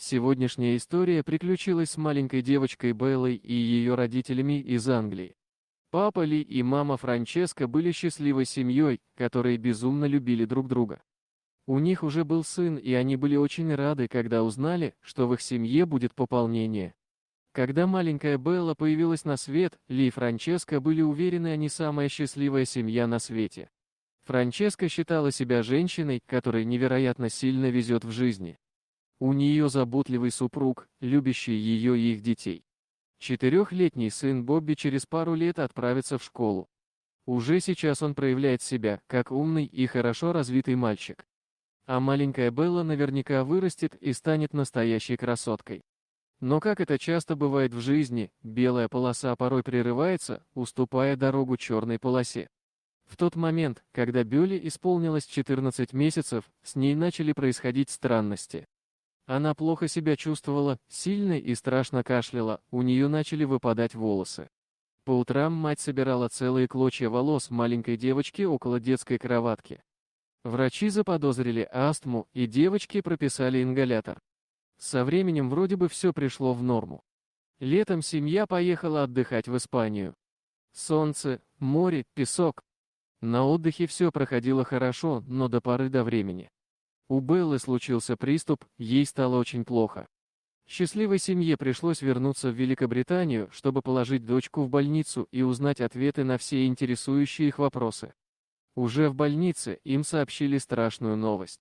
Сегодняшняя история приключилась с маленькой девочкой Беллой и ее родителями из Англии. Папа Ли и мама Франческа были счастливой семьей, которые безумно любили друг друга. У них уже был сын, и они были очень рады, когда узнали, что в их семье будет пополнение. Когда маленькая Белла появилась на свет, Ли и Франческа были уверены, они самая счастливая семья на свете. Франческа считала себя женщиной, которой невероятно сильно везет в жизни. У нее заботливый супруг, любящий ее и их детей. Четырехлетний сын Бобби через пару лет отправится в школу. Уже сейчас он проявляет себя, как умный и хорошо развитый мальчик. А маленькая Белла наверняка вырастет и станет настоящей красоткой. Но как это часто бывает в жизни, белая полоса порой прерывается, уступая дорогу черной полосе. В тот момент, когда Белле исполнилось 14 месяцев, с ней начали происходить странности. Она плохо себя чувствовала, сильно и страшно кашляла, у нее начали выпадать волосы. По утрам мать собирала целые клочья волос маленькой девочки около детской кроватки. Врачи заподозрили астму, и девочке прописали ингалятор. Со временем вроде бы все пришло в норму. Летом семья поехала отдыхать в Испанию. Солнце, море, песок. На отдыхе все проходило хорошо, но до поры до времени. У Беллы случился приступ, ей стало очень плохо. Счастливой семье пришлось вернуться в Великобританию, чтобы положить дочку в больницу и узнать ответы на все интересующие их вопросы. Уже в больнице им сообщили страшную новость.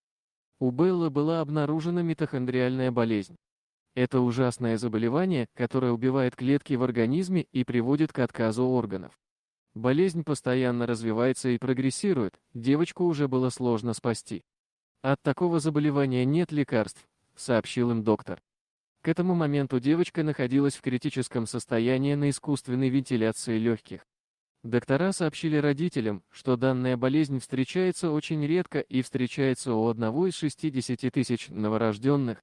У Беллы была обнаружена митохондриальная болезнь. Это ужасное заболевание, которое убивает клетки в организме и приводит к отказу органов. Болезнь постоянно развивается и прогрессирует, девочку уже было сложно спасти. От такого заболевания нет лекарств, сообщил им доктор. К этому моменту девочка находилась в критическом состоянии на искусственной вентиляции легких. Доктора сообщили родителям, что данная болезнь встречается очень редко и встречается у одного из 60 тысяч новорожденных.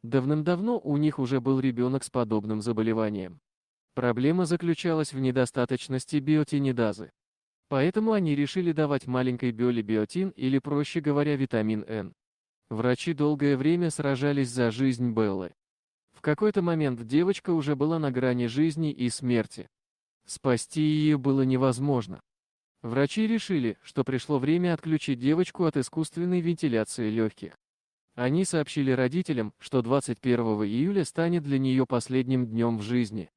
Давным-давно у них уже был ребенок с подобным заболеванием. Проблема заключалась в недостаточности биотинидазы. Поэтому они решили давать маленькой Белле биотин или, проще говоря, витамин N. Врачи долгое время сражались за жизнь Беллы. В какой-то момент девочка уже была на грани жизни и смерти. Спасти ее было невозможно. Врачи решили, что пришло время отключить девочку от искусственной вентиляции легких. Они сообщили родителям, что 21 июля станет для нее последним днем в жизни.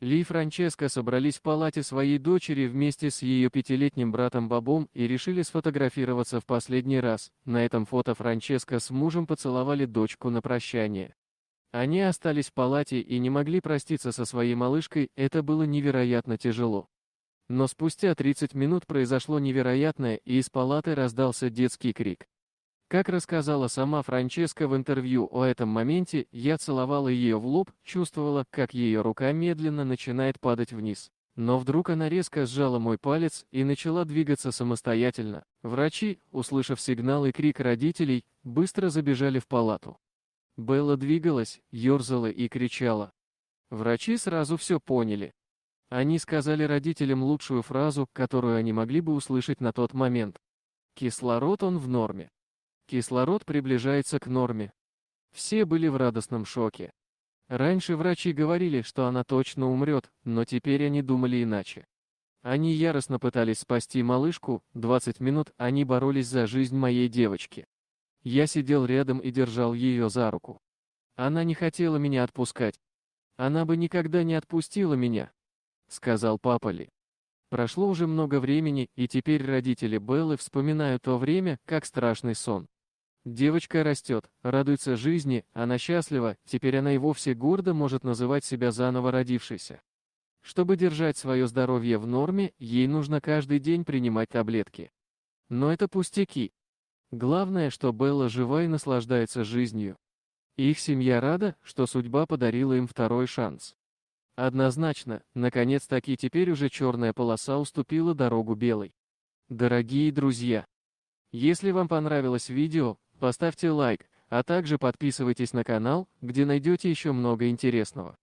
Ли и Франческа собрались в палате своей дочери вместе с ее пятилетним братом Бобом и решили сфотографироваться в последний раз. На этом фото Франческа с мужем поцеловали дочку на прощание. Они остались в палате и не могли проститься со своей малышкой, это было невероятно тяжело. Но спустя 30 минут произошло невероятное, и из палаты раздался детский крик. Как рассказала сама Франческа в интервью о этом моменте, я целовала ее в лоб, чувствовала, как ее рука медленно начинает падать вниз. Но вдруг она резко сжала мой палец и начала двигаться самостоятельно. Врачи, услышав сигнал и крик родителей, быстро забежали в палату. Белла двигалась, ерзала и кричала. Врачи сразу все поняли. Они сказали родителям лучшую фразу, которую они могли бы услышать на тот момент. Кислород он в норме. Кислород приближается к норме. Все были в радостном шоке. Раньше врачи говорили, что она точно умрет, но теперь они думали иначе. Они яростно пытались спасти малышку, 20 минут они боролись за жизнь моей девочки. Я сидел рядом и держал ее за руку. Она не хотела меня отпускать. Она бы никогда не отпустила меня, сказал папа Ли. Прошло уже много времени, и теперь родители Беллы вспоминают то время, как страшный сон. Девочка растет, радуется жизни, она счастлива, теперь она и вовсе гордо может называть себя заново родившейся. Чтобы держать свое здоровье в норме, ей нужно каждый день принимать таблетки. Но это пустяки. Главное, что Белла жива и наслаждается жизнью. Их семья рада, что судьба подарила им второй шанс. Однозначно, наконец-таки теперь уже черная полоса уступила дорогу белой. Дорогие друзья, если вам понравилось видео, поставьте лайк, а также подписывайтесь на канал, где найдете еще много интересного.